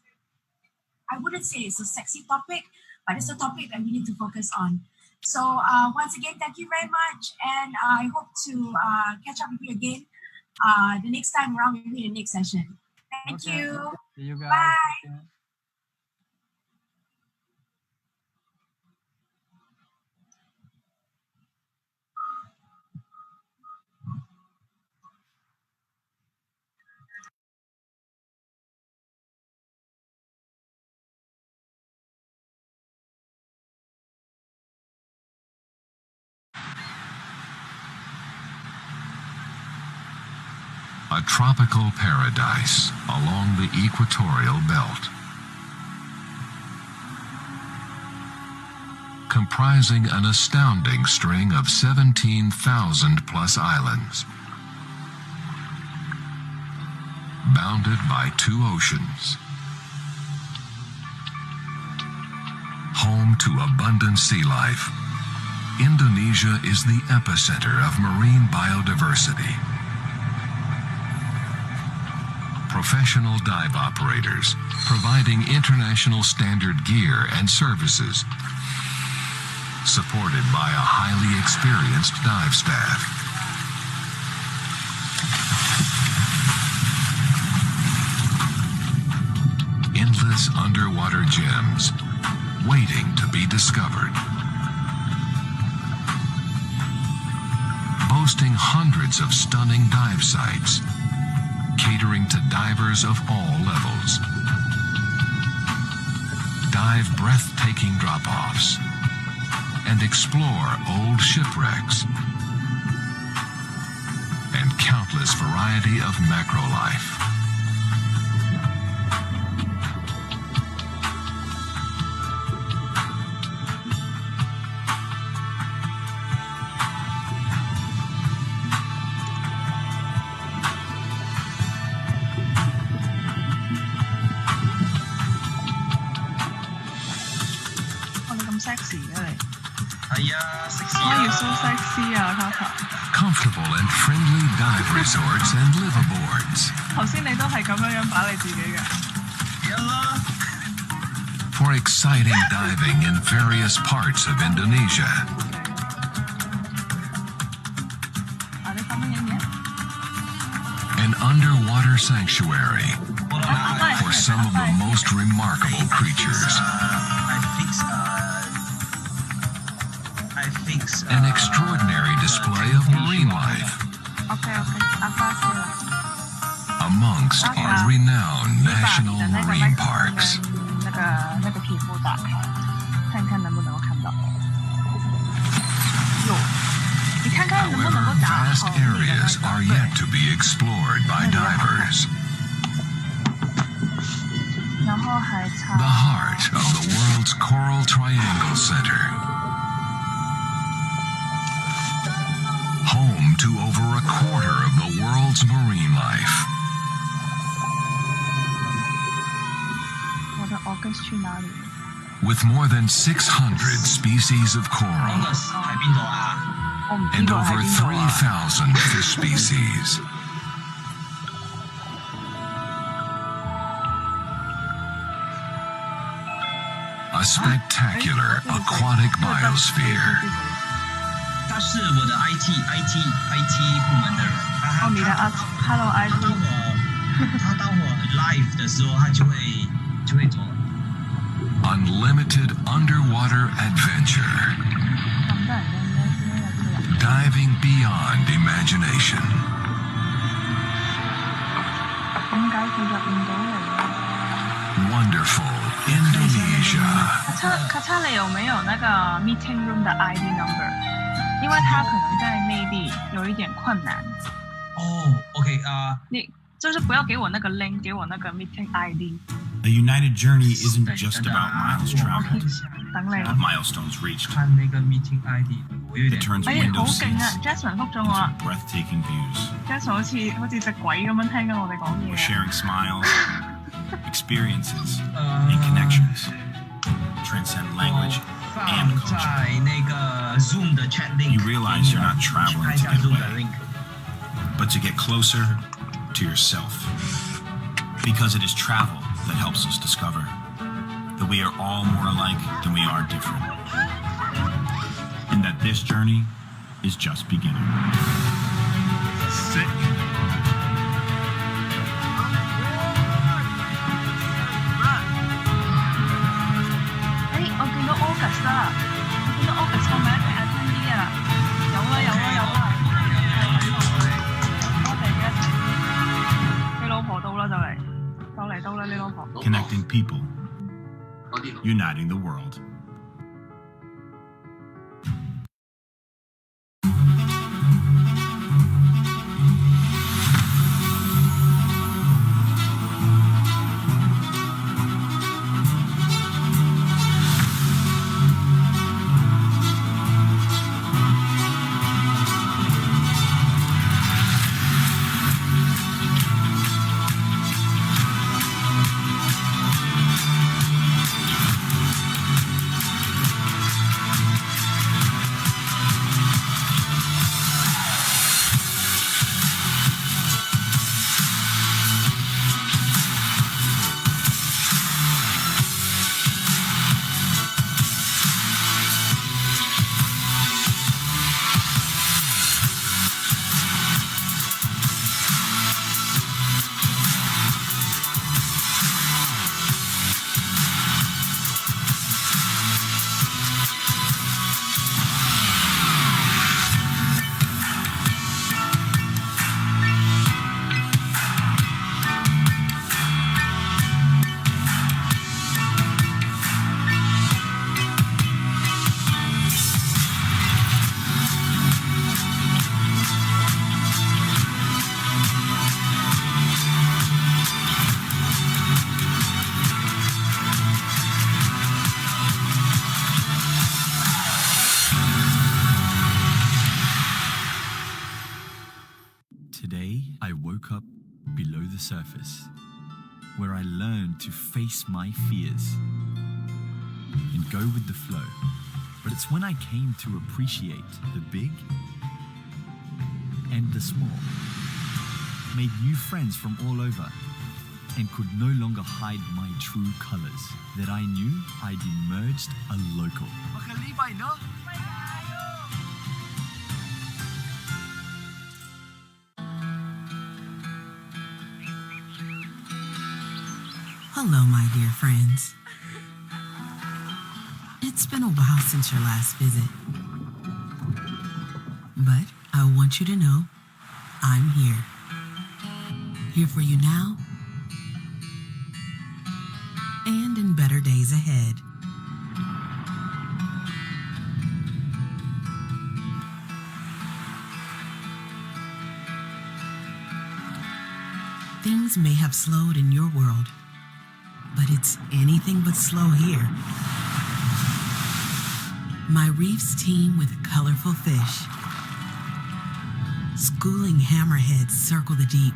I wouldn't say it's a sexy topic, but it's a topic that we need to focus on. So once again, thank you very much, and I hope to catch up with you again the next time around, maybe in the next session. Thank you. See you guys. Bye. A tropical paradise along the equatorial belt, comprising an astounding string of 17,000 plus islands, bounded by 2 oceans, home to abundant sea life. Indonesia is the epicenter of marine biodiversity. Professional dive operators providing international standard gear and services, supported by a highly experienced dive staff. Endless underwater gems waiting to be discovered. Boasting hundreds of stunning dive sites, catering to divers of all levels. Dive breathtaking drop-offs and explore old shipwrecks and countless variety of macro life. Comfortable and friendly dive resorts and liveaboards. For exciting diving in various parts of Indonesia. An underwater sanctuary for some of the most remarkable creatures. An extraordinary display of marine life amongst our renowned national marine parks. However, vast areas are yet to be explored by divers. The heart of the world's Coral Triangle Center. Home to over a quarter of the world's marine life. With more than 600 species of coral and over 3,000 fish species. A spectacular aquatic biosphere. 他是我的 IT 部门的人，他当我 live 的时候，他就会做。Unlimited underwater adventure. Diving beyond imagination. Wonderful Indonesia. 卡塔里有没有那个 meeting room 的 ID number？因为他可能在内地有一点困难。OK 你就是不要给我那个 link， 给我那个 meeting ID。 A united journey isn't just about miles traveled, 等你。 but milestones reached. 看那个 meeting ID， 我有 It 點。 turns 好 window 勁啊 seats ！Jasmine 覆咗我啦 breathtaking views. ，Jasmine 好似隻鬼咁樣聽緊我哋講 We're 嘢。 sharing smiles, experiences, and connections. Transcend language and 放 culture. 在那個 Zoom 的 chat link。 You realize you're not 去 traveling 看一 to 下 get Zoom 的 away, link。 but to get closer to yourself. Because it is travel that helps us discover that we are all more alike than we are different. And that this journey is just beginning. Sick. 我見到 August 啦，我見到 August 個名係 IANTD 啊，有啦。多謝 Jasmine， 你老婆到啦就嚟到啦，你老婆。 Connecting people, uniting the world. Today, I woke up below the surface, where I learned to face my fears and go with the flow. But it's when I came to appreciate the big and the small, made new friends from all over, and could no longer hide my true colors, that I knew I'd emerged a local. Hello, my dear friends. It's been a while since your last visit. But I want you to know I'm here. Here for you now and in better days ahead. Things may have slowed in your world, but it's anything but slow here. My reefs teem with colorful fish. Schooling hammerheads circle the deep.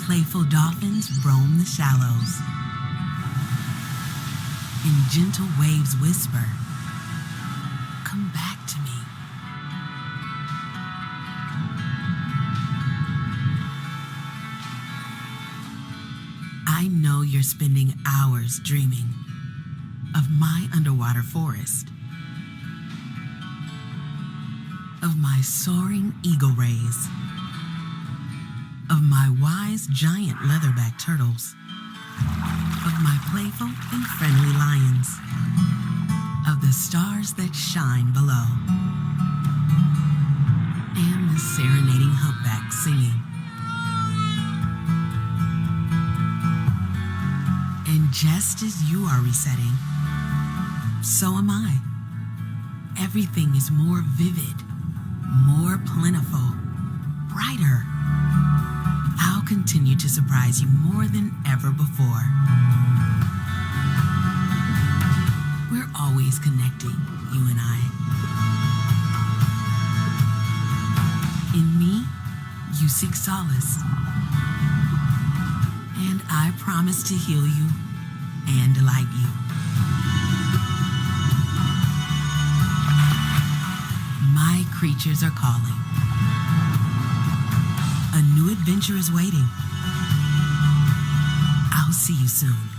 Playful dolphins roam the shallows. And gentle waves whisper, "Come back to me." I know you're spending hours dreaming of my underwater forest, of my soaring eagle rays, of my wise giant leatherback turtles, of my playful and friendly lions, of the stars that shine below, and the serenading humpback singing. And just as you are resetting, so am I. everything is more vivid, more plentiful, brighter. I'll continue to surprise you more than ever before. We're always connecting, you and I. In me, you seek solace. And I promise to heal you and delight you. My creatures are calling. A new adventure is waiting. I'll see you soon.